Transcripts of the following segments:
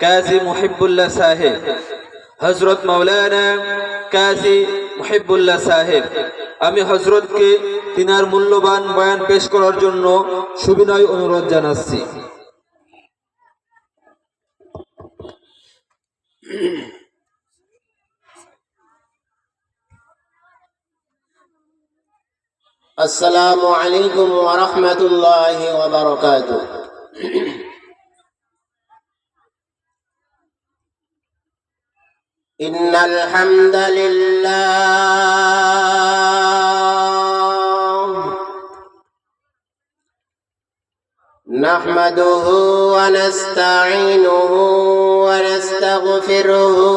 কাজী মুহিবুল্লাহ সাহেব, হযরত মাওলানা কাজী মুহিবুল্লাহ সাহেব। আমি হযরতকে তিনার মূল্যবান বয়ান পেশ করার জন্য সুবিনয় অনুরোধ জানাচ্ছি। আসসালামু আলাইকুম ওয়া রাহমাতুল্লাহি ওয়া বারাকাতুহু। ইন্নাল হামদালিল্লাহ নাহমাদুহু ওয়া নাস্তাঈনুহু ওয়া নাস্তাগফিরুহু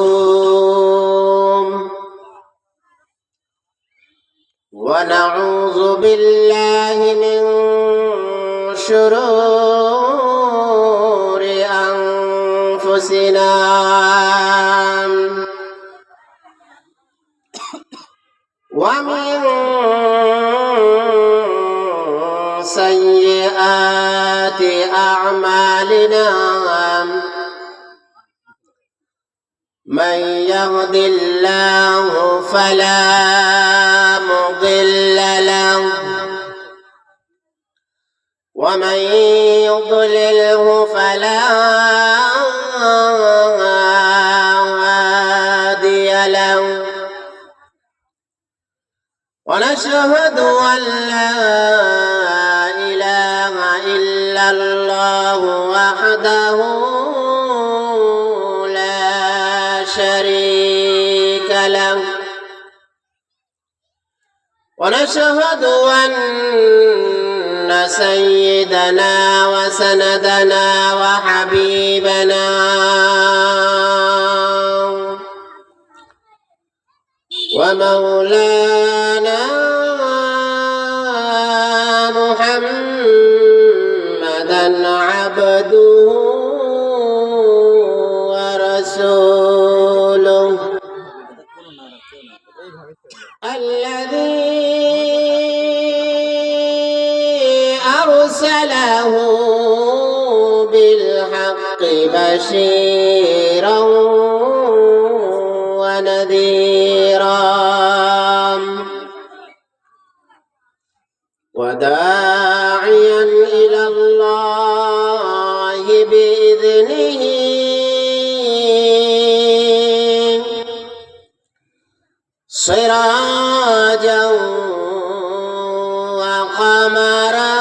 ونعوذ بالله من شرور أنفسنا ومن سيئات أعمالنا من يهد الله فلا مضل له ومن يضلله فلا هادي له ونشهد أن لا إله إلا الله وحده لا شريك له ونشهد أن سيدنا وسندنا وحبيبنا ومولانا محمدا عبده ورسوله الذي أرسله بالحق بشيرا ونذيرا وداعيا إلى الله بإذنه سراجا وقمرا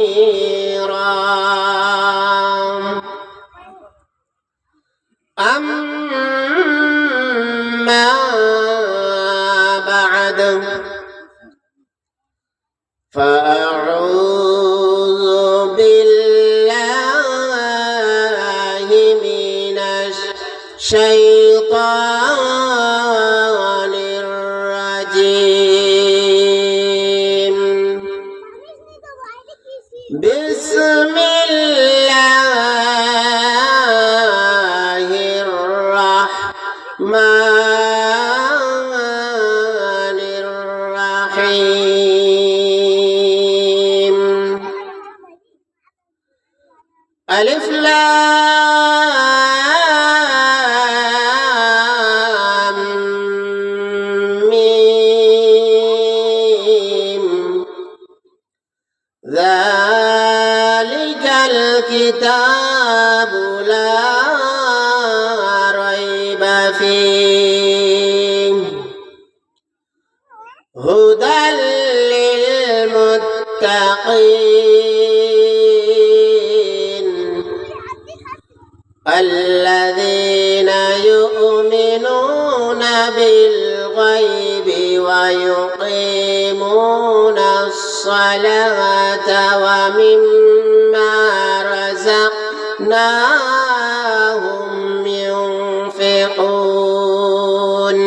منيرا أما بعد فأعوذ بالله من الشيطان الرجيم بسم الله الرحمن الرحيم ألف لام ميم ذلك الكتاب لا ريب فيه هدى للمتقين الذين يؤمنون بالغيب ويقيمون الصلاة ومما رزقناهم ينفقون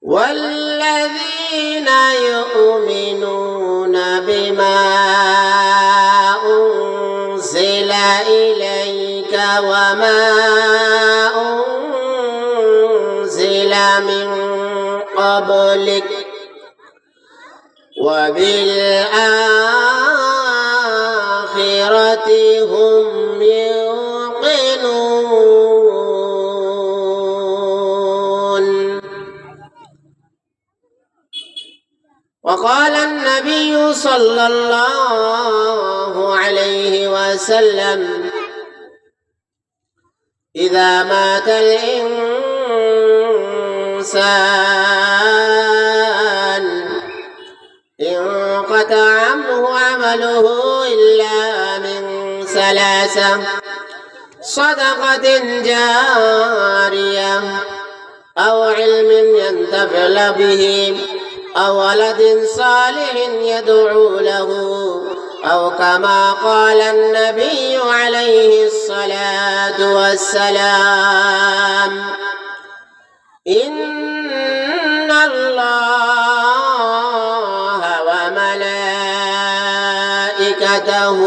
والذين يؤمنون بما أنزل إليك وما أنزل من قبلك وبالآخرة هم يوقنون. وقال النبي صلى الله عليه وسلم: إذا مات الإنسان انقطع عنه عمله إلا من ثلاثة: صدقة جارية، أو علم ينتفع به، أو ولد صالح يدعو له، أو كما قال النبي عليه الصلاة والسلام: إن الله وملائكته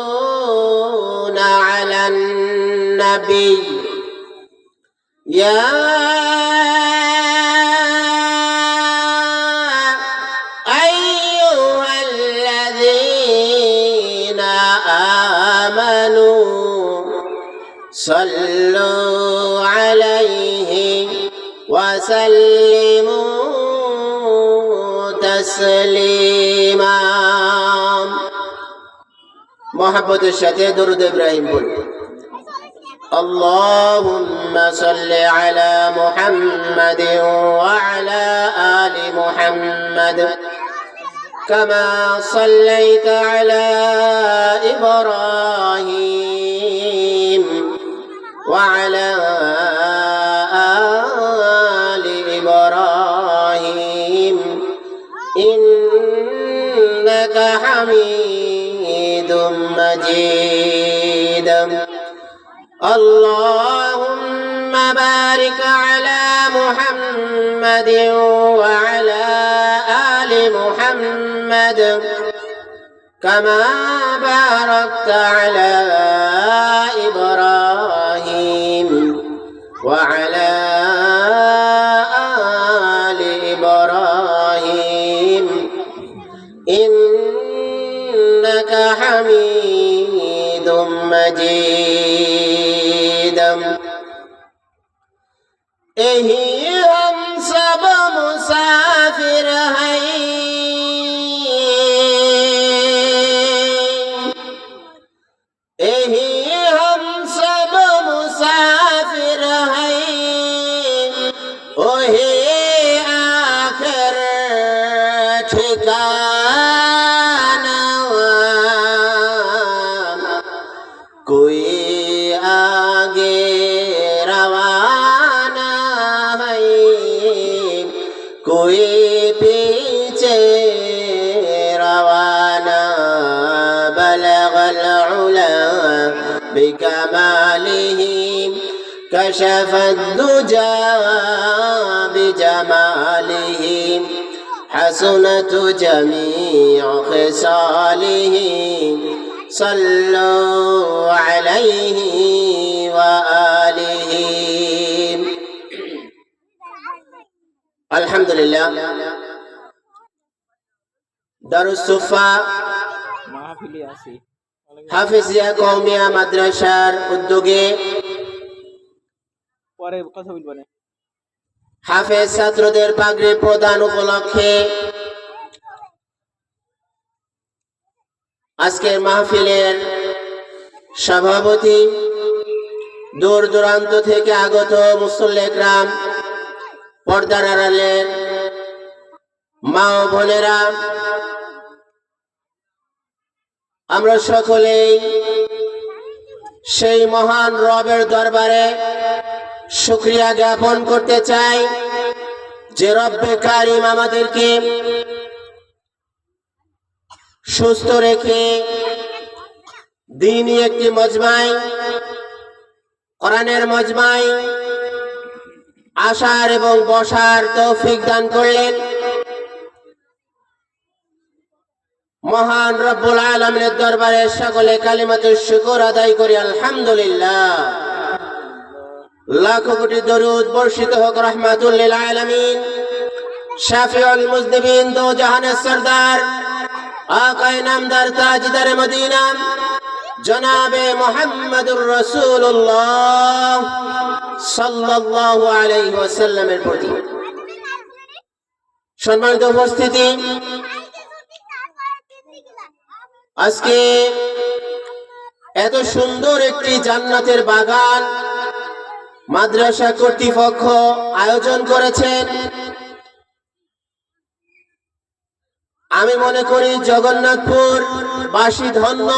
يصلون على النبي يا أيها الذين آمنوا صلوا عليه وسلموا تسليما. محبت الشتى درود إبراهيم بول. اللهم صل على محمد وعلى آل محمد كما صليت على إبراهيم وعلى آل إبراهيم إنك حميد مجيد. اللهم بارك على محمد وعلى آل محمد كما باركت على إبراهيم وعلى آل إبراهيم إنك حميد مجيد. यही हम सब मुसाफिर हैं, यही हम सब मुसाफिर हैं, वही आखिर ठिकाना कोई आगे रवाना कोई पीछे रवाना। बलगल उला बिकमालिह कशफद दुजा बिजमालिह हसनत जमीअ खिसालिह सल्लु अलैहि व आलिहि। আলহামদুলিল্লাহ, দারুস সুফা হাফিজিয়া কওমিয়া মাদ্রাসার উদ্যোগে হাফেজ ছাত্রদের পাগড়ি প্রদান উপলক্ষে আজকের মাহফিলের সভাপতি, দূর দূরান্ত থেকে আগত মুসল্লি একরাম, পর্দার আড়ালের মা ও বোনেরা, আমরা সকলেই সেই মহান রবের দরবারে শুকরিয়া জ্ঞাপন করতে চাই যে রব্বে কারিম আমাদেরকে সুস্থ রেখে দ্বীনি একটি মজমায়, কোরআনের মজমায় আসার এবং বসার তৌফিক দান করলেন। মহান রব্বুল আলামিনের দরবারে সকলে কালিমাতুশ শুকর আদায় করি আলহামদুলিল্লাহ। লাখো কোটি দরুদ বর্ষিত হোক রাহমাতুল লিল আলামিন, শাফিউল মুজনিবিন, দো জাহানের সরদার আকায়ে নামদার তাজদার মদিনা জনাবে মুহাম্মদুর রাসূলুল্লাহ সাল্লাল্লাহু আলাইহি ওয়াসাল্লামের প্রতি। সম্মানিত উপস্থিতি, আজকে এত সুন্দর একটি জান্নাতের বাগান মাদ্রাসা কর্তৃপক্ষ আয়োজন করেছেন। আমি মনে করি জগন্নাথপুর বাসী ধন্য।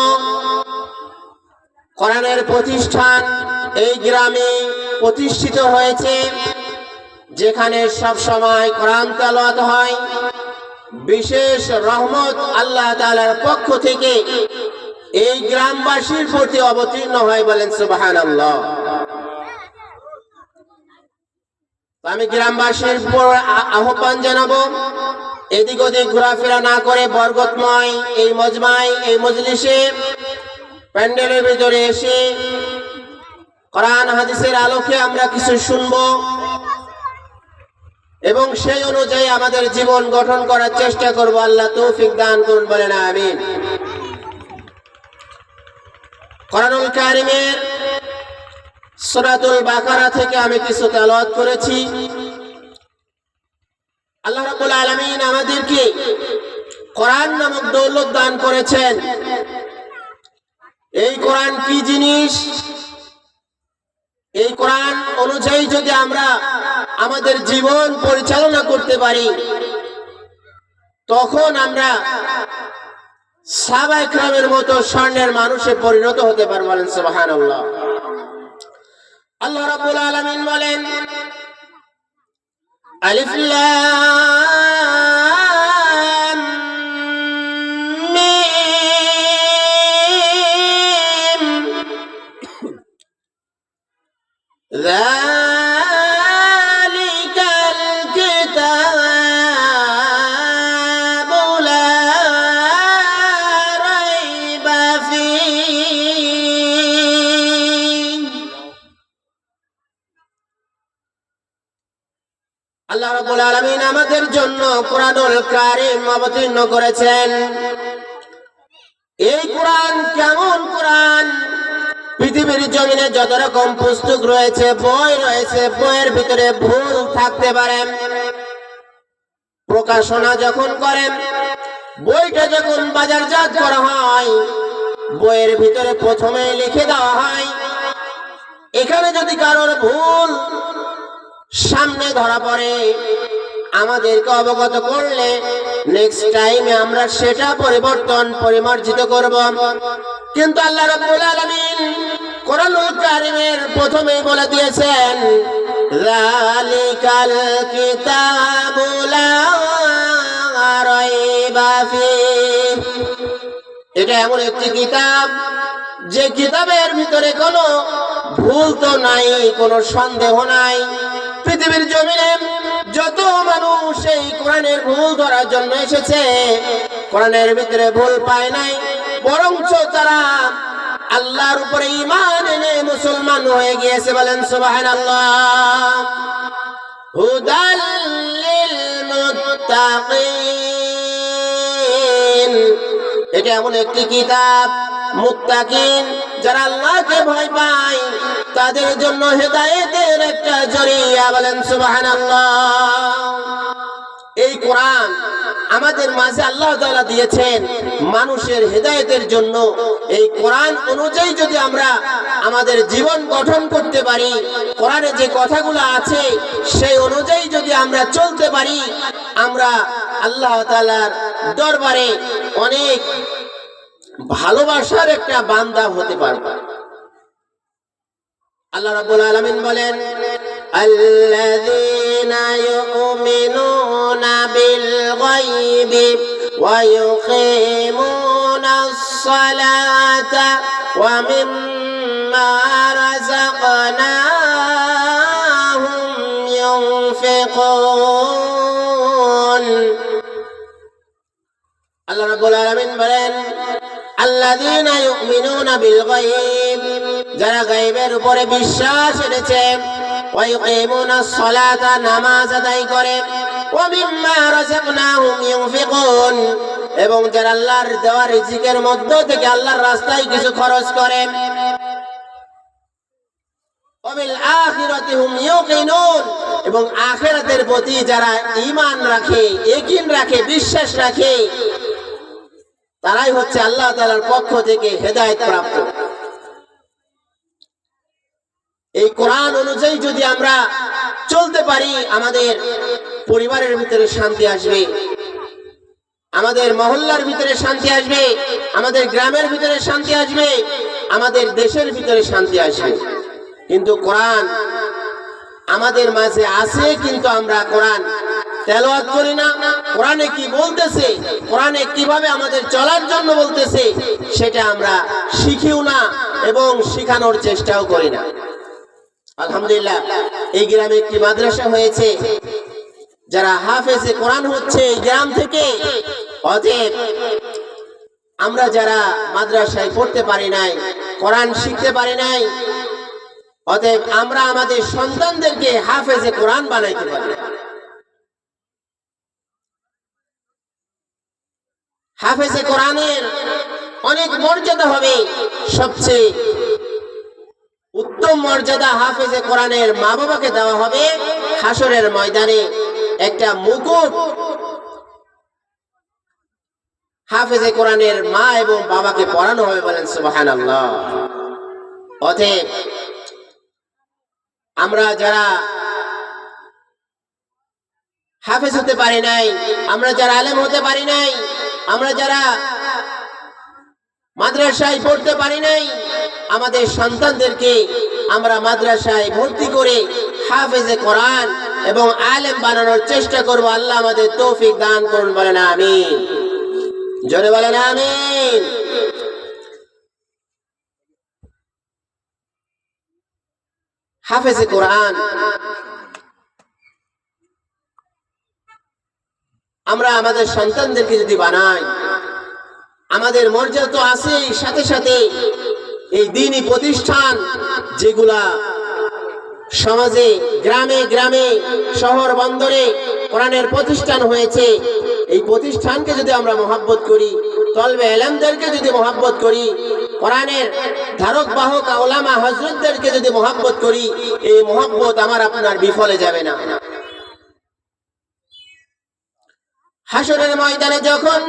কোরআনের প্রতিষ্ঠান এই গ্রামে প্রতিষ্ঠিত হয়েছে, যেখানে সব সময় কোরআন তেলাওয়াত হয়। বিশেষ রহমত আল্লাহ তাআলার পক্ষ থেকে এই গ্রামবাসীর প্রতি অবতীর্ণ হয়, বলেন সুবহানাল্লাহ। আমি গ্রামবাসীর আহ্বান জানাবো, এদিক ওদিক ঘোরাফেরা না করে বরকতময় এই মজমায়, এই মজলিসে, প্যান্ডেলের ভিতরে এসে কোরআন হাদিসের আলোকে আমরা কিছু শুনবো এবং সেই অনুযায়ী আমাদের জীবন গঠন করার চেষ্টা করব। আল্লাহ তৌফিক দান করুন, বলেন আমিন। কোরআনুল কারীমের সূরাতুল বাকারা থেকে আমি কিছু তেলাওয়াত করেছি। আল্লাহ রাব্বুল আলামিন আমাদেরকে কোরআন নামক দৌলত দান করেছেন। এই কোরআন কি জিনিস? এই কোরআন অনুযায়ী যদি আমরা আমাদের জীবন পরিচালনা করতে পারি, তখন আমরা সাহাবায়ে কেরামের মতো স্বর্ণের মানুষে পরিণত হতে পারবো, বলেন সুবহানাল্লাহ। আল্লাহ রাব্বুল আলামিন বলেন, আলিফ লাম মিম যালিকাল কিতাবু লা রাইবা ফীহ। আল্লাহ রাব্বুল আলামিন আমাদের জন্য কোরআনুল কারীম অবতীর্ণ করেছেন। এই কোরআন কেমন কোরআন? পৃথিবীর জমিনে যত রকম পুস্তক রয়েছে, বই রয়েছে, বইয়ের ভিতরে ভুল থাকতে পারে। প্রকাশনা যখন করেন, বইটা যখন বাজারজাত করা হয়, বইয়ের ভিতরে প্রথমে লিখে দেওয়া হয়। এখানে যদি কারোর ভুল সামনে ধরা পড়ে, আমাদেরকে অবগত করলে নেক্সট টাইমে আমরা সেটা পরিমার্জিত করব। কিন্তু আল্লাহ রাব্বুল আলামিন কোরআনুল কারীমের প্রথমেই বলে দিয়েছেন, যালিকাল কিতাবু লা রাইবা ফীহ। এটা এমন একটি কিতাব, যে কিতাবের ভিতরে কোনো ভুল তো নাই, কোনো সন্দেহ নাই। পৃথিবীর জমিনে যত মানুষ এই কোরআনের ভুল ধরার জন্য এসেছে, কোরআনের ভিতরে ভুল পায় নাই, বরঞ্চ তারা আল্লাহর উপরে ঈমান এনে মুসলমান হয়ে গিয়েছে, বলেন সুবহানাল্লাহ। হুদাল লিল মুত্তাকিন। এটা এমন একটি কিতাব, মুত্তাকিন যারা আল্লাহকে ভয় পায় তাদের জন্য হেদায়েতের একটা জরিয়া, বলেন সুবহানাল্লাহ। এই কোরআন আমাদের মাঝে আল্লাহ তাআলা দিয়েছেন মানুষের হেদায়েতের জন্য। এই কোরআন অনুযায়ী যদি আমরা আমাদের জীবন গঠন করতে পারি, কোরআনে যে কথাগুলো আছে সেই অনুযায়ী যদি আমরা চলতে পারি, আমরা আল্লাহ তাআলার দরবারে অনেক ভালোবাসার একটা বান্দা হতে পারবো। আল্লাহ রাব্বুল আলামিন বলেন, আল্লাযীনা ইউমিনুনা বিল গায়বি ওয়া ইউকিমুনাস সালাতা ওয়া মিম্মা রাযাকনাহুম ইউনফিকুন। আল্লাহ রাব্বুল আলামিন বলেন, আল্লাযীনা ইউমিনুনা বিল গায়ব, যারা গায়বের উপরে বিশ্বাস এনেছে, ওয়া ইউকিমুনাস সালাতা, নামাজ আদায় করে, ওয়া মিম্মা রাযাকনাহুম ইউনফিকুন, এবং যারা আল্লাহর দেওয়া রিজিকের মধ্য থেকে আল্লাহর রাস্তায় কিছু খরচ করে, এবং আখিরাতের প্রতি যারা ঈমান রাখে, ইয়াকিন রাখে, বিশ্বাস রাখে, তারাই হচ্ছে আল্লাহ তাআলার পক্ষ থেকে হেদায়েত প্রাপ্ত। এই কোরআন অনুযায়ী যদি আমরা চলতে পারি, আমাদের পরিবারের ভিতরে শান্তি আসবে, আমাদের মহল্লার ভিতরে শান্তি আসবে, আমাদের গ্রামের ভিতরে শান্তি আসবে, আমাদের দেশের ভিতরে শান্তি আসবে। কিন্তু কোরআন আমাদের মাঝে আছে, কিন্তু আমরা কোরআন তেলাওয়াত করি না। কোরআনে কি বলতেছে, কোরআনে কিভাবে আমাদের চলার জন্য বলতেছে, সেটা আমরা শিখিও না এবং শিখানোর চেষ্টাও করি না। আলহামদুলিল্লাহ, এই গ্রামে একটি মাদ্রাসা হয়েছে, যারা হাফেজে কোরআন হচ্ছে এই গ্রাম থেকে। অতএব আমরা যারা মাদ্রাসায় পড়তে পারি নাই, কোরআন শিখতে পারি নাই, অতএব আমরা আমাদের সন্তানদেরকে হাফেজে কোরআন বানাইতে পারি। হাফেজে কোরআনের অনেক মর্যাদা হবে। সবচেয়ে উত্তম মর্যাদা হাফেজে কোরআনের মা বাবাকে দেওয়া হবে। হাসরের ময়দানে একটা মুকুট হাফেজে কোরআনের মা এবং বাবাকে পরানো হবে, বলেন সুবহানাল্লাহ। অতএব আমরা যারা হাফেজ হতে পারি নাই, আমরা যারা আলেম হতে পারি নাই, আমরা যারা মাদ্রাসায় পড়তে পারি নাই, আমাদের সন্তানদেরকে আমরা মাদ্রাসায় ভর্তি করে হাফেজে কোরআন এবং আলেম বানানোর চেষ্টা করব। আল্লাহ আমাদের তৌফিক দান করুন, বলেন আমিন। জোরে বলেন আমিন। হাফেজে কোরআন আমরা আমাদের সন্তানদেরকে যদি বানাই, আমাদের মর্যাদা তো আছে, সাথে সাথে এই দ্বীনি প্রতিষ্ঠান যেগুলা সমাজে গ্রামে গ্রামে শহর বন্দরে কোরআনের প্রতিষ্ঠান হয়েছে, এই প্রতিষ্ঠানকে যদি আমরা মহব্বত করি, তলবে ইলমদেরকে যদি মহব্বত করি, কোরআনের ধারক বাহক উলামা হযরতদেরকে যদি মহব্বত করি, এই মহব্বত আমার আপনার বিফলে যাবে না। হাসরের ময়দানে যখন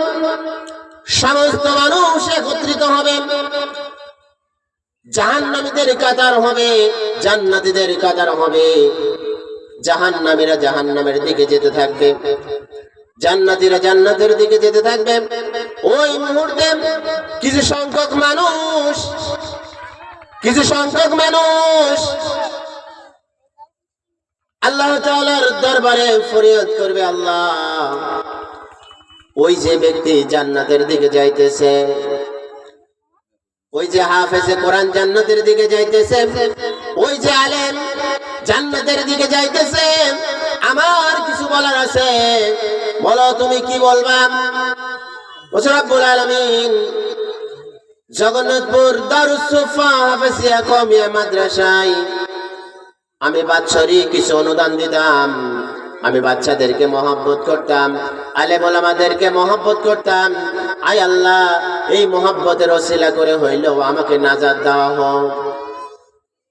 সমস্ত মানুষ একত্রিত হবে, জাহান্নামীদের কাতার হবে, জান্নাতীদের কাতার হবে। জাহান্নামীরা জাহান্নামের দিকে যেতে থাকবে, জান্নাতীরা জান্নাতের দিকে যেতে থাকবে। ওই মুহূর্তে কিছু সংখ্যক মানুষ আল্লাহ তাআলার দরবারে ফরিয়াদ করবে, আল্লাহ, ওই যে ব্যক্তি জান্নাতের দিকে যাইতেছে, ওই যে হাফেজে কোরআন জান্নাতের দিকে যাইতেছে, ওই যে আলেম জান্নাতের দিকে যাইতেছে, আমার কিছু বলার আছে, বলো তুমি কি বলবা? রব্বুল আলামিন জগন্নাথপুর দারুস সুফা হাফেজিয়া কওমিয়া মাদ্রাসায় আমি বাৎসরিক কিছু অনুদান দিতাম। আমি বাচ্চাদেরকে মহব্বত করতাম, আলেম ওলামাদেরকে মহব্বত করতাম। আয় আল্লাহ, এই মহব্বতের ওসিলা করে হইলেও আমাকে নাজাত দেওয়া হোক।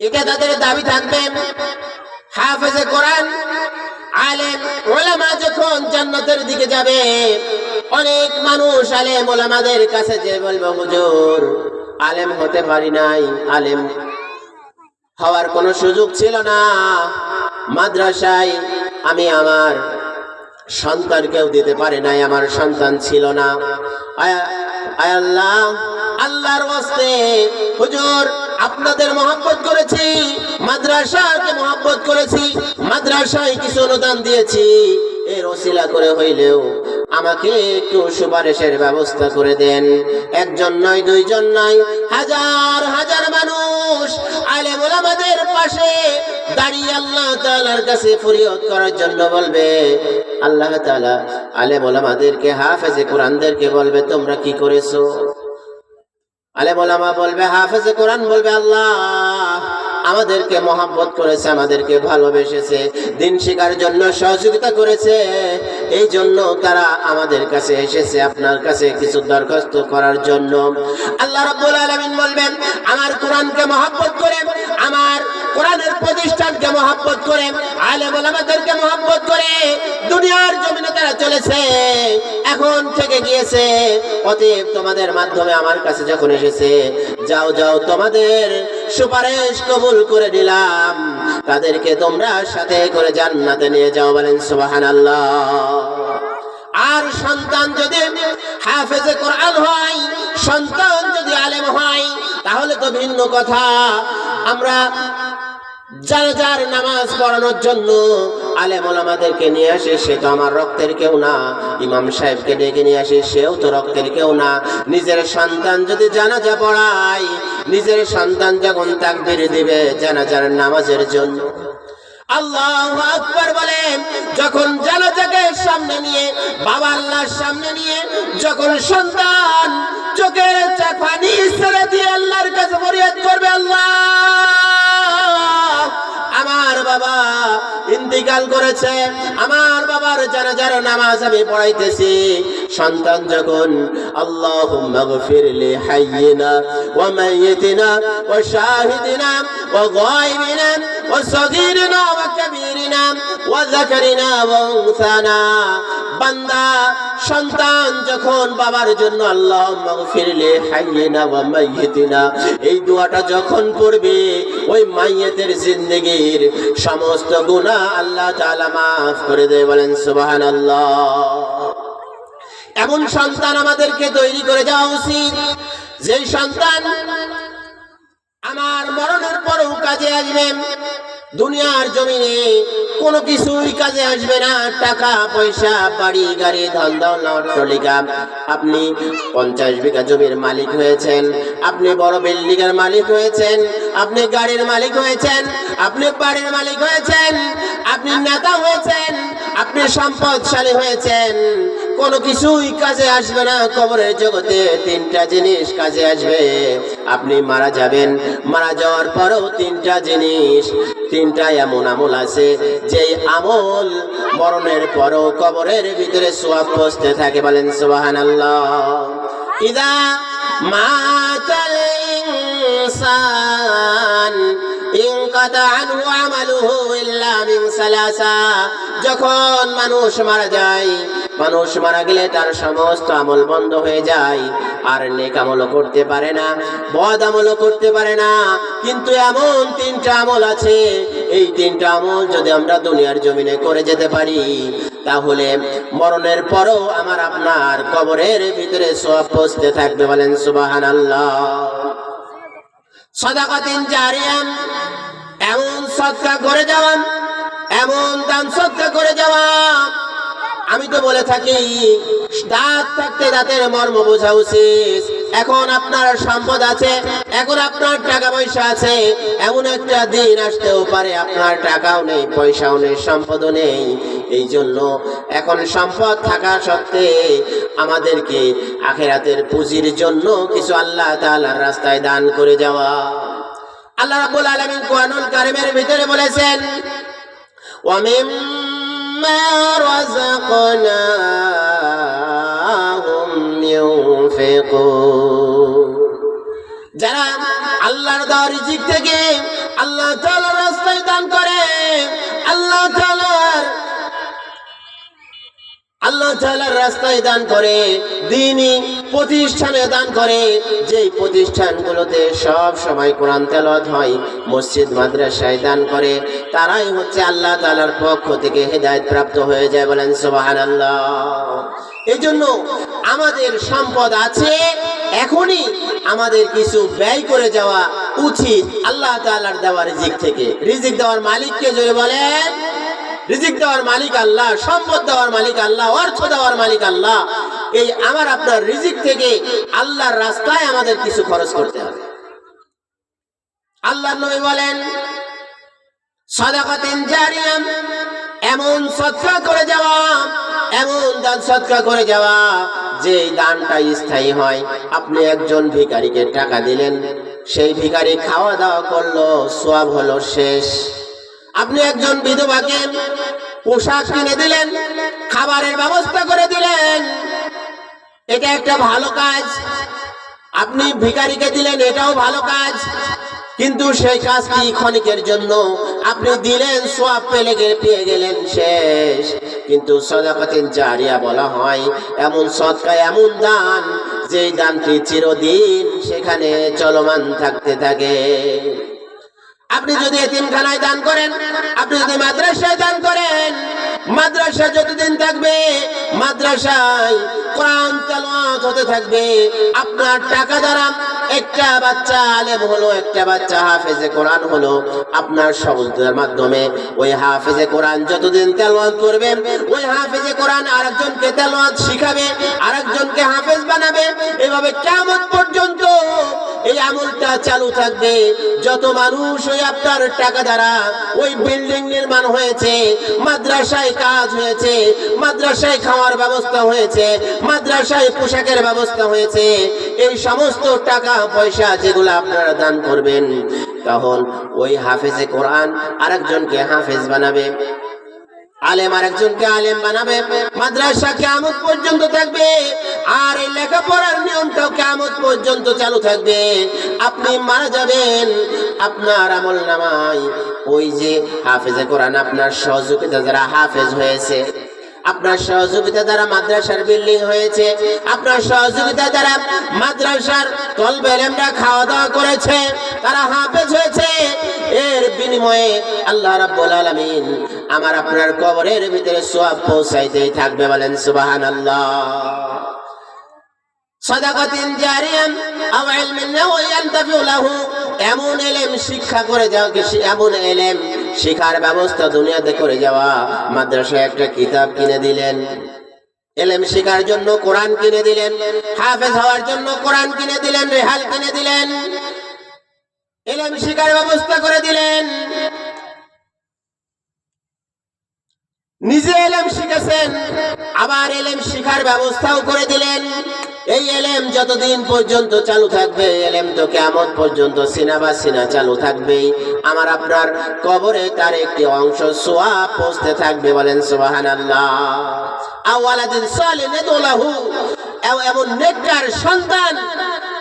এটা তাদের দাবি থাকবে। হাফেজে কোরআন আলেম ওলামা যখন জান্নাতের দিকে যাবে, অনেক মানুষ আলেম ওলামাদের কাছে যে বলবে, হুজুর, আলেম হতে পারি নাই, আলেম হওয়ার কোনো সুযোগ ছিল না, মাদ্রাসায় আমি আমার সন্তানকেও দিতে পারি নাই, আমার সন্তান ছিল না। আয় আল্লাহ, আল্লাহর ওয়াস্তে হুজুর আপনাদের মহব্বত করেছি, মাদ্রাসাকে মহব্বত করেছি, মাদ্রাসায় কিছু অনুদান দিয়েছি, এর ওসিলা করে হইলেও আমাকে একটু সুপারিশের ব্যবস্থা করে দেন। একজন নয়, দুইজন নয়, হাজার হাজার মানুষ আলেম ওলামাদের পাশে দাঁড়িয়ে আল্লাহ তাআলার কাছে ফরিয়াদ করার জন্য বলবে। আল্লাহ তাআলা আলেম ওলামাদেরকে, হাফেজে কোরআনদেরকে বলবে, তোমরা কি করেছো? আলেম ওলামা বলবে, হাফেজে কোরআন বলবে, আল্লাহ, আমাদেরকে মহব্বত করেছে, আমাদেরকে ভালোবেসেছে, দিন শেখার জন্য সহযোগিতা করেছে। এই জন্য তারা আমাদের কাছে এসেছে আপনার কাছে কিছু দরখাস্ত করার জন্য। আল্লাহ রাব্বুল আলামিন বলবেন, আমার কোরআনকে মহব্বত করে, আমার কোরআনের প্রতিষ্ঠানকে মহব্বত করে, আলেম ওলামাদেরকে মহব্বত করে দুনিয়ার জমিনে তারা চলেছে, এখন থেকে গিয়েছে। অতএব তোমাদের মাধ্যমে আমার কাছে যখন এসেছে, যাও যাও, তোমাদের সুপারিশ কবুল করে নিলাম, তাদেরকে তোমরা সাথে করে জান্নাতে নিয়ে যাও। বলেন সুবহানাল্লাহ। আর সন্তান যদি হাফেজে কোরআন হয়, সন্তান যদি আলেম হয়, তাহলে তো ভিন্ন কথা। আমরা জানাজার নামাজ পড়ানোর জন্য আলেম ওলামাদেরকে নিয়ে আসে, সে তো আমার রক্তের কেউ না। ইমাম সাহেবকে ডেকে নিয়ে আসে, সেও তো রক্তের কেউ না। নিজের সন্তান যদি জানাজা পড়ায়, নিজের সন্তান যখন তাকবীর দিবে জানাজার নামাজের জন্য, আল্লাহু আকবার বলে, যখন জানাজাকে সামনে নিয়ে, বাবা আল্লাহর সামনে নিয়ে, যখন সন্তান চোখের পানি ছেড়ে দিয়ে আল্লাহর কাছে ফরিয়াদ করবে, আল্লাহ আমার বাবা ইন্তিকাল করেছে, আমার বাবার জানাজার নামাজ আমি পড়াইতেছি, সন্তান যখন আল্লাহুম্মা গফির লি হাইয়িনা ওয়া মাইয়িতিনা ওয়া শাহিদিনা ওয়া গায়বিনা ওয়া সগীরিনা ওয়া কাবীরিনা ওয়া যাকারিনা ওয়া উনসানা, বান্দা সন্তান যখন বাবার জন্য আল্লাহুম্মা গফির লি হাইয়িনা ওয়া মাইয়িতিনা এই দোয়াটা যখন পড়বে, ওই মাইয়িতের জিন্দেগীর সমস্ত গুনাহ আল্লাহ তাআলা মাফ করে দেয়। বলেন সুবহানাল্লাহ। এমন সন্তান আমাদেরকে তৈরি করে যাওয়া উচিত, যে সন্তান আমার মরণের পরেও কাজে আসবে। দুনিয়ার জমিনে কোনো কিছুই কাজে আসবে না, টাকা পয়সা, বাড়ি গাড়ি, ধন দৌলত, অট্টালিকা। আপনি 50 বিঘা জমির মালিক হয়েছেন, আপনি বড় বিল্ডিং এর মালিক হয়েছেন, আপনি গাড়ির মালিক হয়েছেন, আপনি বাড়ির মালিক হয়েছেন, আপনি নেতা হয়েছেন, আপনি সম্পদশালী হয়েছেন, কোনো কিছুই কাজে আসবে না। কবরের জগতে 3টা জিনিস কাজে আসবে। আপনি মারা যাবেন, মারা যাওয়ার পরেও 3টা জিনিস, 3টা এমন আমল আছে যে আমল মরণের পরও কবরের ভিতরে সওয়াব পৌঁছতে থাকে। বলেন সুবহানাল্লাহ। ইদা মাতাল ইনসান ইনকাতা আনহু আমালুহু ইল্লা মিন সালাসা, যখন মানুষ মারা যায়, মানুষ মারা গেলে তার সমস্ত আমল বন্ধ হয়ে যায়, আর নেক আমলও করতে পারে না, বদ আমলও করতে পারে না। কিন্তু এমন 3টা আমল আছে, এই 3টা আমল যদি আমরা দুনিয়ার জমিনে করে যেতে পারি, তাহলে মরণের পরও আমার আপনার কবরের ভিতরে সওয়াব পৌঁছতে থাকবে। বলেন সুবহানাল্লাহ। সাদাকাতিন জারিয়া, এমন সদকা করে যাওয়া, এমন দান সদকা করে যাওয়া। আমি তো বলে থাকি, দাঁত থাকতে দাঁতের মর্ম বোঝা উচিত। এখন আপনার সম্পদ আছে, এখন আপনার টাকা পয়সা আছে, এমন একটা দিন আসতেও পারে আপনার টাকাও নেই, পয়সাও নেই, সম্পদও নেই। এই জন্য এখন সম্পদ থাকা সত্ত্বে আমাদেরকে আখিরাতের পুঁজির জন্য কিছু আল্লাহ তাআলার রাস্তায় দান করে যাওয়া। আল্লাহ রাব্বুল আলামিন কোরআনুল কারীমের ভিতরে বলেছেন, ওয়া মিম্মা রাযাকনাহুম ইউনফিকুন, যারা আল্লাহর দেওয়া রিজিক থেকে আল্লাহ তাআলার রাস্তায় দান করে, আল্লাহ তাআলার রাস্তায় দান করে, দ্বীনি প্রতিষ্ঠানে দান করে, যেই প্রতিষ্ঠানগুলোতে সব সময় কোরআন তেলাওয়াত হয়, মসজিদ মাদ্রাসায় দান করে, তারাই হচ্ছে আল্লাহ তাআলার পক্ষ থেকে হেদায়েত প্রাপ্ত হয়ে যায়। বলেন সুবহানাল্লাহ। এই জন্য আমাদের সম্পদ আছে, এখনই আমাদের কিছু ব্যয় করে যাওয়া উচিত আল্লাহ তাআলার দেওয়া রিজিক থেকে। রিজিক দেওয়ার মালিককে জোরে বলেন। রিজিক দেওয়ার মালিক আল্লাহ, সম্পদ দেওয়ার মালিক আল্লাহ, অর্থ দেওয়ার মালিক আল্লাহ। এই আমার আপনার রিজিক থেকে আল্লাহর রাস্তায় আমাদের কিছু খরচ করতে হবে। আল্লাহর নবী বলেন, সাদাকাতিন জারিয়া, এমন সদকা করে যাওয়া, এমন দান সদকা করে যাওয়া যে দানটা স্থায়ী হয়। আপনি একজন ভিখারিকে টাকা দিলেন, সেই ভিখারি খাওয়া দাওয়া করলো, সওয়াব হলো শেষ। আপনি একজন বিধবাকে পোশাক কিনে দিলেন, খাবারের ব্যবস্থা করে দিলেন, এটা একটা ভালো কাজ। আপনি ভিখারিকে দিলেন, এটাও ভালো কাজ, কিন্তু সেই কাজটি ক্ষণিকের জন্য আপনি দিলেন, সওয়াব পেয়ে গেলেন শেষ। কিন্তু সাদাকাতুন জারিয়া বলা হয় এমন সদকা, এমন দান, যে দানটি চিরদিন সেখানে চলমান থাকতে থাকে। আপনি যদি এতিমখানায় দান করেন, আপনি যদি মাদ্রাসায় দান করেন, মাদ্রাসা যতদিন থাকবে মাদ্রাসায় কোরআন তেলাওয়াত হতে থাকবে। আপনার টাকা দ্বারা একটা বাচ্চা আলেম হলো, একটা বাচ্চা হাফেজে কোরআন হলো, আপনার সহযোগিতার মাধ্যমে ওই হাফেজে কোরআন যতদিন তেলাওয়াত করবে, ওই হাফেজে কোরআন আরেকজনকে তেলাওয়াত শিখাবে, আরেকজনকে হাফেজ বানাবে। এভাবে কিয়ামত পর্যন্ত এই আমলটা চালু থাকবে। যত মানুষ ওই আপনার টাকা দ্বারা ওই বিল্ডিং নির্মাণ হয়েছে, মাদ্রাসায় কাজ হয়েছে, মাদ্রাসায় খাওয়ার ব্যবস্থা হয়েছে, মাদ্রাসায় পোশাকের ব্যবস্থা হয়েছে, এই সমস্ত টাকা পয়সা যেগুলো আপনারা দান করবেন, তখন ওই হাফেজে কোরআন আরেকজনকে হাফেজ বানাবে, আলেম আরেকজনকে আলেম বানাবে। মাদ্রাসা কিয়ামত পর্যন্ত থাকবে, আর এই লেখাপড়ার নিয়মটাও কিয়ামত পর্যন্ত চালু থাকবে। আপনি মারা যাবেন, আপনার আমলনামায় ওই যে হাফেজে কোরআন, আপনার সহযোগিতা যারা হাফেজ হয়েছে, আপনার সহযোগিতা দ্বারা মাদ্রাসার বিল্ডিং হয়েছে, আপনার সহযোগিতা দ্বারা মাদ্রাসার তলবে ইলমরা খাওয়া দাওয়া করেছে, তারা হাফেজ হয়েছে, এর বিনিময়ে আল্লাহ রাব্বুল আলামিন আমার আপনার কবরের ভিতরে সওয়াব পৌঁছাইতেই থাকবে। বলেন সুবহানাল্লাহ। সাদাকাতুন জারিয়া আও ইলমিন ইয়ানতাফিউ লাহু, এমন ইলম শিক্ষা করে যাওয়া, এমন ইলম শিক্ষার ব্যবস্থা দুনিয়াতে করে যাওয়া। মাদ্রাসায় একটা কিতাব কিনে দিলেন, ইলম শিখার জন্য কোরআন কিনে দিলেন, হাফেজ হওয়ার জন্য কোরআন কিনে দিলেন, রেহাল কিনে দিলেন, ইলম শিখার ব্যবস্থা করে দিলেন, নিজে ইলম শিখেছেন, আবার ইলম শিখার ব্যবস্থাও করে দিলেন। এই ইলম যতদিন পর্যন্ত চালু থাকবে, ইলম তো কিয়ামত পর্যন্ত সিনা বা সিনা চালু থাকবেই। আমার আপনার কবরে তার একটি অংশ সওয়াব পৌঁছতে থাকবে। বলেন সুবহানাল্লাহ। আওয়ালাদিন সালিহিন ইয়াদউলাহু, এমন নেককার সন্তান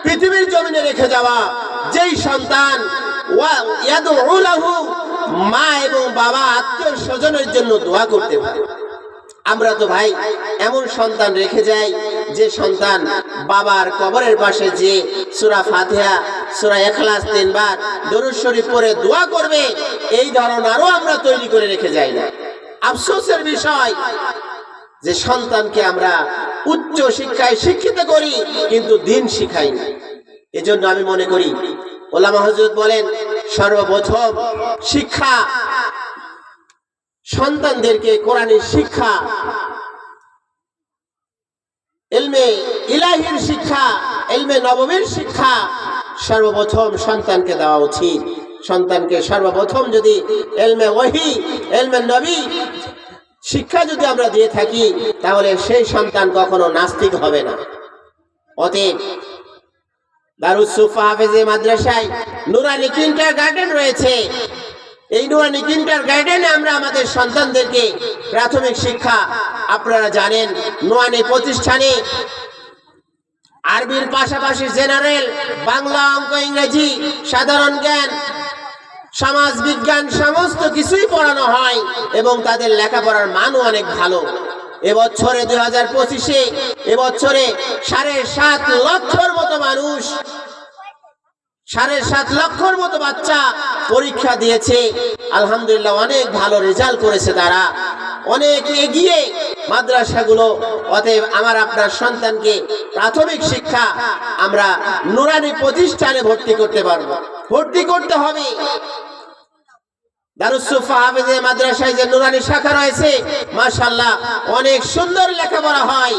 পৃথিবীর জমিনে রেখে যাওয়া, যেই সন্তান ইয়াদউলাহু, মা এবং বাবা আত্মীয় স্বজনের জন্য দোয়া করতে পারে। আমরা তো ভাই এমন সন্তান রেখে যাই, যে সন্তান বাবার কবরের পাশে যে সূরা ফাতিহা, সূরা ইখলাস 3 বার দরুদ শরীফ পড়ে দোয়া করবে, এই ধারণারও আমরা তৈরি করে রেখে যাই না। আফসোসের বিষয় যে সন্তানকে আমরা উচ্চ শিক্ষায় শিক্ষিত করি, কিন্তু দিন শিখাই না। এজন্য আমি মনে করি ওলামা হযরত বলেন, সর্বপ্রথম শিক্ষা সন্তানদেরকে কোরআনের শিক্ষা, ইলমে ইলাহির শিক্ষা, ইলমে নববীর শিক্ষা সর্বপ্রথম সন্তানকে দেওয়া উচিত। সন্তানকে সর্বপ্রথম যদি ইলমে ওহী, ইলমে নবী শিক্ষা যদি আমরা দিয়ে থাকি, তাহলে সেই সন্তান কখনো নাস্তিক হবে না। অতএব দারুস সুফা হাফেজে মাদ্রাসায় নুরানি কিন্ডারগার্টেন রয়েছে। এই নুরানি কিন্ডারগার্টেনে আমরা আমাদের সন্তানদেরকে প্রাথমিক শিক্ষা, আপনারা জানেন নুরানি প্রতিষ্ঠানে আরবির পাশাপাশি জেনারেল, বাংলা, অঙ্ক, ইংরেজি, সাধারণ জ্ঞান, সমাজ বিজ্ঞান সমস্ত কিছুই পড়ানো হয়, এবং তাদের লেখাপড়ার মানও অনেক ভালো। এবছরে 2025-এ এবছরে 7.5 লক্ষর মতো মানুষ, 7.5 লক্ষর মতো বাচ্চা পরীক্ষা দিয়েছে। আলহামদুলিল্লাহ, অনেক ভালো রেজাল্ট করেছে, তারা অনেক এগিয়ে মাদ্রাসাগুলো। অতএব আমার আপনার সন্তানকে প্রাথমিক শিক্ষা আমরা নুরানি প্রতিষ্ঠানে ভর্তি করতে পারবো, ভর্তি করতে হবে। দারুস সুফা হাফেজে মাদ্রাসায় যে নুরানি শাখা রয়েছে, মাশাআল্লাহ অনেক সুন্দর লেখাপড়া হয়।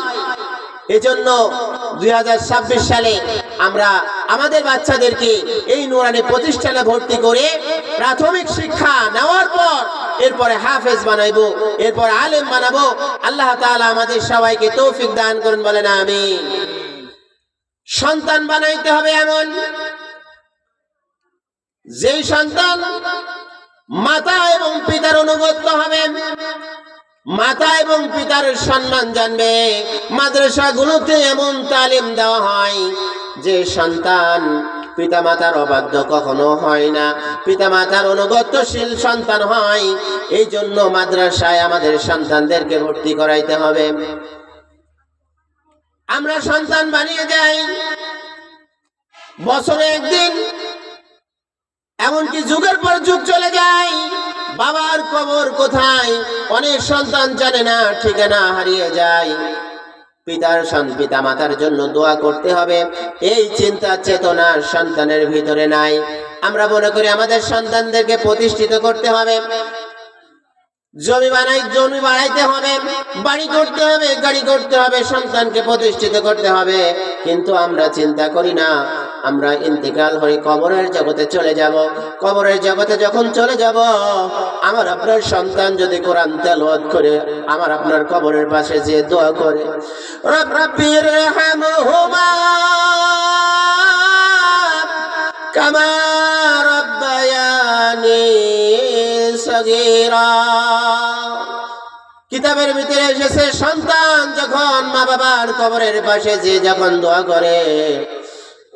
এজন্য 2026 সালে আমরা আমাদের বাচ্চাদেরকে এই নুরানি প্রতিষ্ঠানে ভর্তি করে প্রাথমিক শিক্ষা নেওয়ার পর এরপরে হাফেজ বানাইবো, এরপর আলেম বানাবো। আল্লাহ তাআলা আমাদের সবাইকে তৌফিক দান করুন, বলেন আমিন। সন্তান বানাইতে হবে এমন যেই সন্তান মাতা এবং পিতার অনুগত হবে, মাতা এবং পিতার সম্মান জানবে, মাদ্রাসাগুলোতে এমন তালিম দেওয়া হয় যে সন্তান পিতামাতার অবাধ্য কখনো হয় না, পিতামাতার অনুগত্যশীল সন্তান হয়। এই জন্য মাদ্রাসায় আমাদের সন্তানদেরকে ভর্তি করাইতে হবে। আমরা সন্তান বানিয়ে যাই বছরে একদিন, এমনকি যুগের পর যুগ চলে যায়, বাবার কবর কোথায় অনেক সন্তান জানে না, ঠিকানা হারিয়ে যায়। পিতা মাতার জন্য দোয়া করতে হবে, এই চিন্তা চেতনা সন্তানের ভিতরে নাই। আমরা মনে করি আমাদের সন্তানদেরকে প্রতিষ্ঠিত করতে হবে, জমি বাড়াইতে হবে, বাড়ি করতে হবে, গাড়ি করতে হবে, সন্তানকে প্রতিষ্ঠিত করতে হবে। কিন্তু আমরা চিন্তা করি না আমরা ইন্তেকাল হয়ে কবরের জগতে চলে যাব। কবরের জগতে যখন চলে যাব, আমার আপনার সন্তান যদি কোরআন তেলাওয়াত করে আমার আপনার কবরের পাশে যে দোয়া করে, রব্বিরহামহুমা কামা রাব্বায়ানি সগীরা। কিতাবের ভিতরে এসেছে সন্তান যখন মা বাবার কবরের পাশে যে যখন দোয়া করে,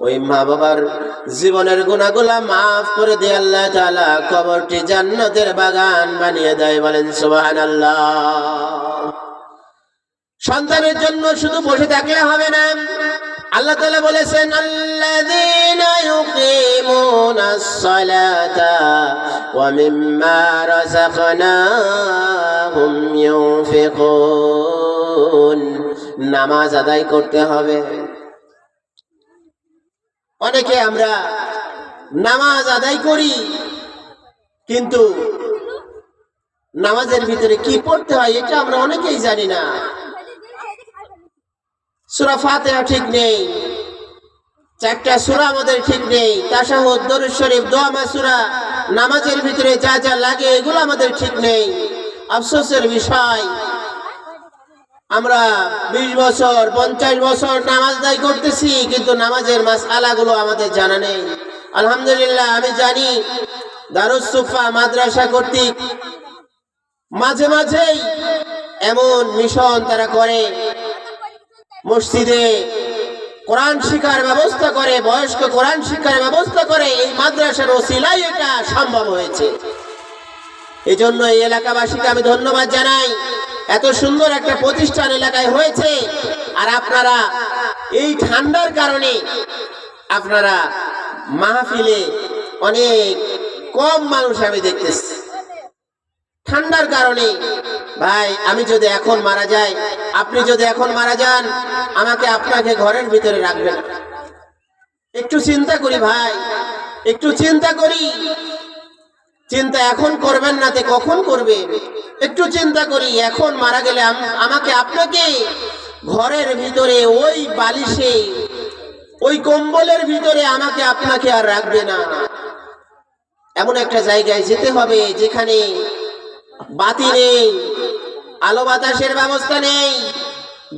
ওই মা বাবার জীবনের গুনাহগুলো মাফ করে দিয়ে আল্লাহ তাআলা কবরটি জান্নাতের বাগান বানিয়ে দেয়। বলেন সুবহানাল্লাহ। সন্তানের জন্য শুধু বসে থাকলে হবে না, আল্লাহ তাআলা বলেছেন আল্লাযীনা ইউকিমুনাস সালাতা ওয়া মিম্মা রাযাকনাহুম ইউনফিকুন। নামাজ আদায় করতে হবে। অনেকে আমরা নামাজ আদায় করি, কিন্তু নামাজের ভিতরে কি পড়তে হয় এটা আমরা অনেকেই জানি না। সূরা ফাতিহা ঠিক নেই, চারটা সূরা আমাদের ঠিক নেই, তাশাহুদ, দরুদ শরীফ, দোয়া মাসুরা, নামাজের ভিতরে যা যা লাগে এগুলো আমাদের ঠিক নেই। আফসোসের বিষয়, আমরা 20 বছর 50 বছর নামাজ আদায় করতেছি, কিন্তু নামাজের মাসআলাগুলো আমাদের জানা নেই। আলহামদুলিল্লাহ, আমি জানি দারুস সুফা মাদ্রাসা কর্তৃক মাঝে মাঝেই এমন মিশন তারা করে, মসজিদে কোরআন শিক্ষার ব্যবস্থা করে, বয়স্ক কোরআন শিক্ষার ব্যবস্থা করে। এই মাদ্রাসার ওসিলায় এটা সম্ভব হয়েছে। এই জন্য এই এলাকাবাসীকে আমি ধন্যবাদ জানাই। এত সুন্দর একটা প্রতিষ্ঠান এলাকায় হয়েছে, আর আপনারা এই ঠান্ডার কারণে আপনারা মাহফিলে অনেক কম মানুষ আমি দেখতেছি। ঠান্ডার কারণে ভাই, আমি যদি এখন মারা যাই, আপনি যদি এখন মারা যান, আমাকে আপনাকে ঘরের ভিতরে রাখবেন। একটু চিন্তা করি ভাই, একটু চিন্তা করি। চিন্তা এখন করবেন না তে কখন করবে? একটু চিন্তা করি, এখন মারা গেলে আমাকে আপনাকে ঘরের ভিতরে ওই বালিশে ওই কম্বলের ভিতরে আমাকে আপনাকে আর রাখবে না। এমন একটা জায়গায় যেতে হবে যেখানে বাতি নেই, আলো বাতাসের ব্যবস্থা নেই,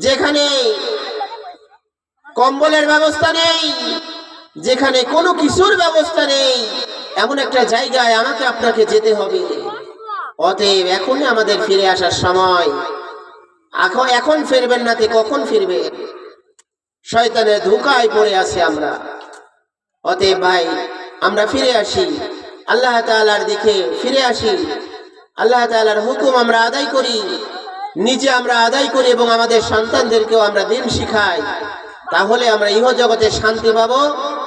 যেখানে কম্বলের ব্যবস্থা নেই, যেখানে কোনো কিছুর ব্যবস্থা নেই। এমন একটা জায়গায় আমাকে আপনাকে যেতে হবে। অতএব এখনই আমাদের ফিরে আসার সময়। এখন ফিরবেন না তে কখন ফিরবে? শয়তানের ধোঁকায় পড়ে আছি আমরা। অতএব ভাই, আমরা ফিরে আসি, আল্লাহ তাআলার দিকে ফিরে আসি, আল্লাহ তাআলার হুকুম আমরা আদায় করি, নিজে আমরা আদায় করি এবং আমাদের সন্তানদেরকেও আমরা দিন শিখাই। তাহলে আমরা ইহ জগতে শান্তি পাবো,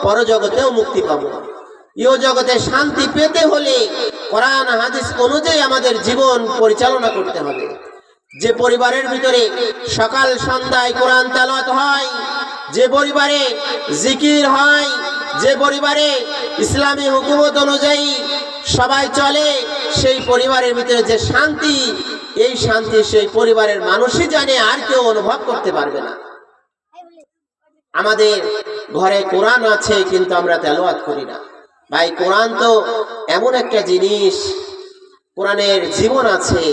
পরজগতেও মুক্তি পাবো। ইহ জগতে শান্তি পেতে হলে কোরআন হাদিস অনুযায়ী আমাদের জীবন পরিচালনা করতে হবে। যে পরিবারের ভিতরে সকাল সন্ধ্যায় কোরআন তেলাওয়াত হয়, যে পরিবারে জিকির হয়, যে পরিবারে ইসলামী হুকুমত অনুযায়ী সবাই চলে, সেই পরিবারের ভিতরে যে শান্তি, এই শান্তি সেই পরিবারের মানুষই জানে, আর কেউ অনুভব করতে পারবে না। আমাদের ঘরে কোরআন আছে কিন্তু আমরা তেলাওয়াত করি না। ভাই, কোরআন তো এমন একটা জিনিস, কোরআনের জীবন আছে,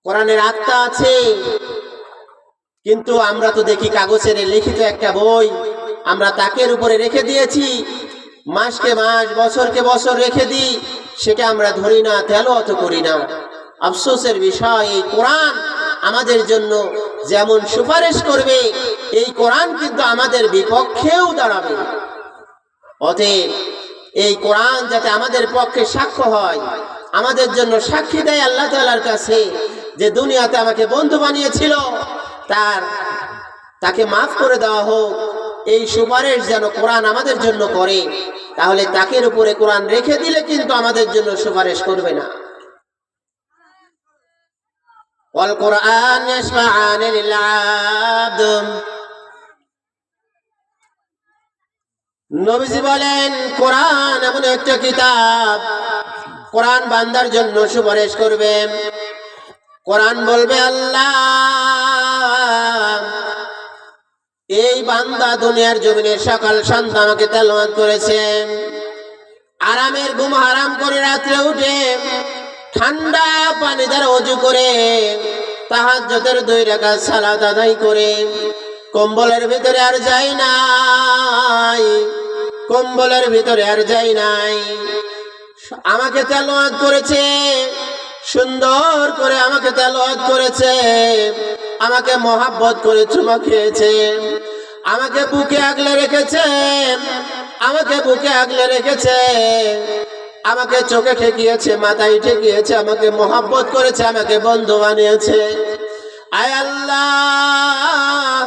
কোরআনের আত্মা আছে, কিন্তু আমরা তো দেখি কাগজের লিখিত একটা বই আমরা তাকের উপরে রেখে দিয়েছি, মাসকে মাস বছরকে বছর রেখে দিই, সেটা আমরা ধরি না, তেলাওয়াত করি না। আফসোসের বিষয়, এই কোরআন আমাদের জন্য যেমন সুপারিশ করবে, এই কোরআন কিন্তু আমাদের বিপক্ষেও দাঁড়াবে। অতএব এই কোরআন যাতে আমাদের পক্ষে সাক্ষ্য হয়, আমাদের জন্য সাক্ষী দেয় আল্লাহ তাআলার কাছে যে দুনিয়াতে আমাকে বন্ধু বানিয়েছিল, তাকে মাফ করে দেওয়া হোক, এই সুপারিশ যেন কোরআন আমাদের জন্য করে। তাহলে তাকের উপরে কোরআন রেখে দিলে কিন্তু আমাদের জন্য সুপারিশ করবে না। ওয়াল কোরআন ইয়াশফাআন লিল আবদ, নবীজি বলেন কোরআন এমন একটা কিতাব, কোরআন বান্দার জন্য সুপারিশ করবে। কোরআন বলবে, আল্লাহ এই বান্দা দুনিয়ার জমিনে সকাল সন্ধ্যা আমাকে তেলাওয়াত করেছে, আরামের ঘুম হারাম করে রাত্রে উঠে ঠান্ডা পানি দ্বারা ওযু করে তাহাজ্জুদের 2 রাকাত সালাত আদায় করে কম্বলের ভিতরে আর যাই নাই, কম্বলের ভিতরে আর যাই নাই, আমাকে তেলাওয়াত করেছে, সুন্দর করে আমাকে তেলাওয়াত করেছে, আমাকে মহাব্বত করে চুমা খেয়েছে, আমাকে বুকে আগলে রেখেছে, আমাকে বুকে আগলে রেখেছে, আমাকে চোখে ঠেকিয়েছে, মাথায় ঠেকিয়েছে, আমাকে মহাব্বত করেছে, আমাকে বন্ধু বানিয়েছে। আয় আল্লাহ,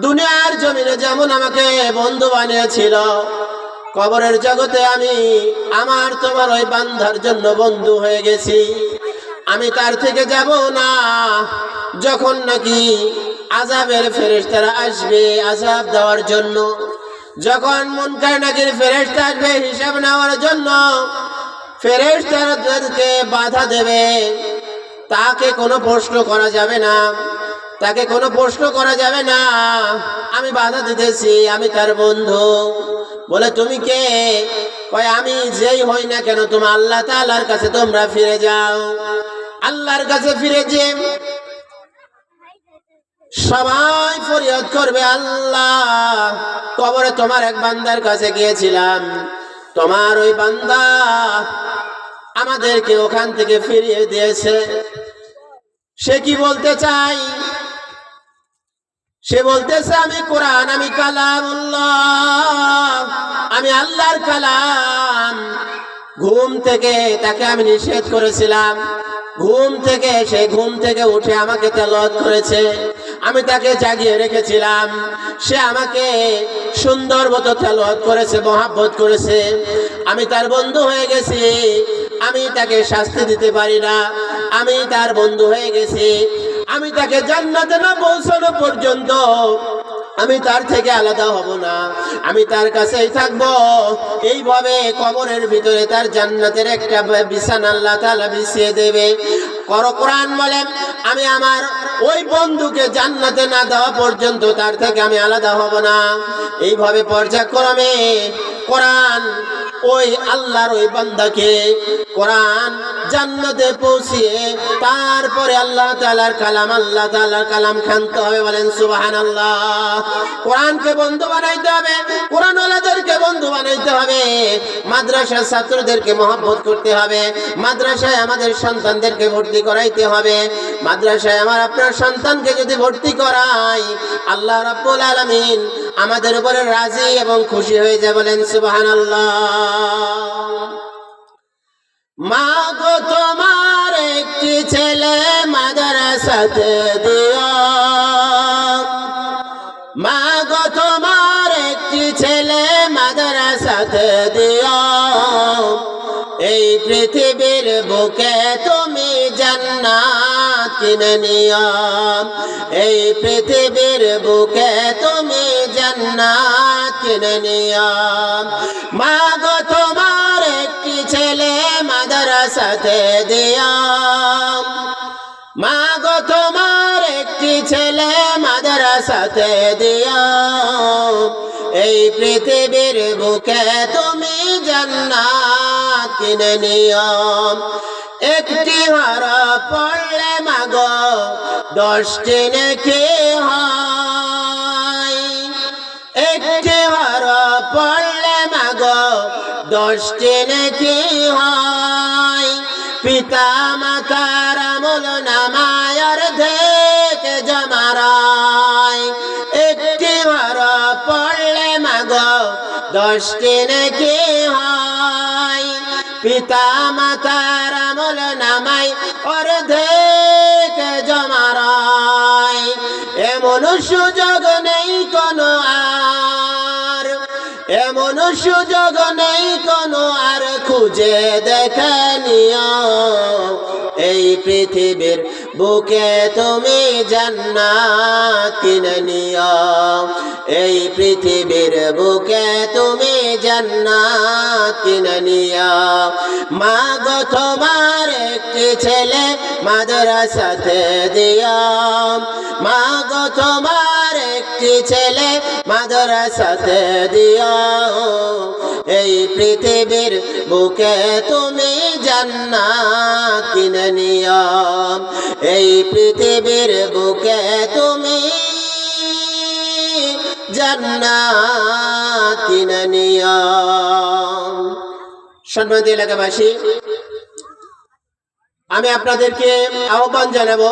দুনিয়ার জমিনে যেমন আমাকে বন্ধু বানিয়েছিল, কবরের জগতে আমি আমার তোমার ওই বান্দার জন্য বন্ধু হয়ে গেছি। আমি তার থেকে যাব না, যখন নাকি আযাবের ফেরেশতারা আসবে আযাব দেওয়ার জন্য, যখন মুনকার নাকির ফেরেশতা আসবে হিসাব নেওয়ার জন্য, ফেরেশতাদেরকে বাধা দেবে, তাকে কোনো প্রশ্ন করা যাবে না, তাকে কোনো প্রশ্ন করা যাবে না। আমি বাধা দিতেছি, আমি তার বন্ধু। বলে তুমি কে? কয় আমি যেই হই না কেন, তুমি আল্লাহ তাআলার কাছে তোমরা ফিরে যাও। আল্লাহর কাছে ফিরে যে সবাই ফরিয়াদ করবে, আল্লাহ কবরে তোমার এক বান্দার কাছে গিয়েছিলাম, তোমার ওই বান্দা আমাদেরকে ওখান থেকে ফিরিয়ে দিয়েছে। সে কি বলতে চাই? সে বলতেছে আমি কোরআন, আমি কালামুল্লাহ, আমি আল্লাহর কালাম। ঘুম থেকে তাকে আমি নিষেধ করেছিলাম, ঘুম থেকে সে ঘুম থেকে উঠে আমাকে তেলাওয়াত করেছে, আমি তাকে জাগিয়ে রেখেছিলাম, সে আমাকে সুন্দর মতো তেলাওয়াত করেছে, মহাব্বত করেছে, আমি তার বন্ধু হয়ে গেছি। আমি তাকে শাস্তি দিতে পারি না, আমি তার বন্ধু হয়ে গেছি। আমি তাকে জান্নাতে না পৌঁছানো পর্যন্ত আমি তার থেকে আলাদা হব না, আমি তার কাছেই থাকবো। এইভাবে কবরের ভিতরে তার জান্নাতের একটা বিছানা আল্লাহ তাআলা বিছিয়ে দেবে। কোরআন বলে আমি আমার ওই বন্ধুকে জান্নাতে না দেওয়া পর্যন্ত তার থেকে আমি আলাদা হব না। এইভাবে পর্যায়ক্রমে কোরআন ওই আল্লাহর ওই বান্দাকে কোরআন জান্নাতে পৌঁছিয়ে তারপরে আল্লাহ তাআলার কালাম, আল্লাহ তাআলার কালাম খানতে হবে। বলেন সুবহানাল্লাহ। কোরআনকে বন্ধু বানাইতে হবে, কোরআনওয়ালাদেরকে বন্ধু বানাইতে হবে, মাদ্রাসার ছাত্রদেরকে মহব্বত করতে হবে, মাদ্রাসায় আমাদের সন্তানদেরকে ভর্তি করাইতে হবে। মাদ্রাসায় আমার আপনার সন্তানকে যদি ভর্তি করাই, আল্লাহ রাব্বুল আলামিন আমাদের উপরে রাজি এবং খুশি হয়ে যায়। বলেন সুবহানাল্লাহ। মা গো তোমার একটি ছেলে মাদ্রাসাতে দিও, মা গো তোমার একটি ছেলে মাদ্রাসাতে দিও, এই পৃথিবীর বুকে তুমি জান্নাত কিনে নিও, এই পৃথিবীর বুকে তুমি জান্নাত কিনে নিও। মা গো তোমার একটি ছেলে মাদ্রাসাতে দিও, মা গো তোমার একটি ছেলে মাদ্রাসাতে দিও, এই পৃথিবীর বুকে তুমি জান্নাত কিনে নিও। একটি হরফ পড়লে মাগো 10টি নেকি হয়, একটি হরফ পড়লে মাগো 10টি নেকি হয়। পিতা মাতার আমল নামায় অর্ধেক জমারায়। একটি হরফ পড়লে মাগো 10টি নেকি হয়। পিতা মাতার আমল নামায় অর্ধেক জমারায়। এমন সুযোগ নেই কোনো আর, এমন সুযোগ নেই কোনো আর, খুঁজে দেখে নিও। এই পৃথিবীর বুকে তুমি জান্নাত কিনে নিও। এই পৃথিবীর বুকে তুমি জান্নাত কিনে নিও। মা গো তোমার একটি ছেলে মাদ্রাসাতে দিও। মা গো তোমার একটি ছেলে মাদ্রাসাতে দিও। এই পৃথিবীর বুকে তুমি জান্নাত কিনে নিও। এই পৃথিবীর বুকে তুমি জান্নাত কিনে নিও। সম্মানিত এলাকাবাসী, আমি আপনাদেরকে আহ্বান জানাবো,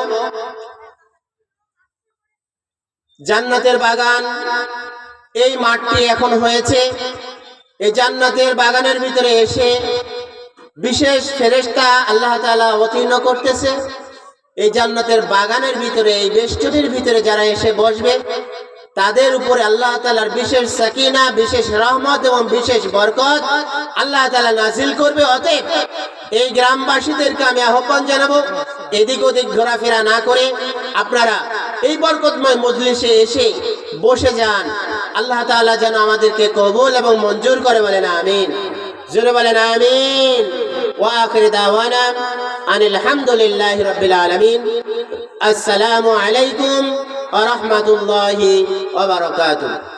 জান্নাতের বাগান এই মাঠটি এখন হয়েছে। এই জান্নাতের বাগানের ভিতরে এসে বিশেষ ফেরেশতা আল্লাহ তাআলা অবতীর্ণ করতেছে। এই জান্নাতের বাগানের ভিতরে, এই বেষ্টনীর ভিতরে যারা এসে বসবে তাদের উপরে আল্লাহ তাআলার বিশেষ সাকিনা, বিশেষ রহমত এবং বিশেষ বরকত আল্লাহ তাআলা নাজিল করবে। অতএব এই গ্রামবাসীদেরকে আমি আহ্বান জানাবো, এদিক ওদিক ঘোরাফেরা না করে আপনারা এই বরকতময় মজলিসে এসে বসে যান। আল্লাহ তাআলা যেন আমাদেরকে কবুল এবং মঞ্জুর করে, বলেন আমিন। জোরে বলেন আমিন। ওয়া আখির দাওয়ানা আনিল হামদুলিল্লাহি রাব্বিল আলামিন। আসসালামু আলাইকুম ওয়া রাহমাতুল্লাহি ওয়া বারাকাতুহু।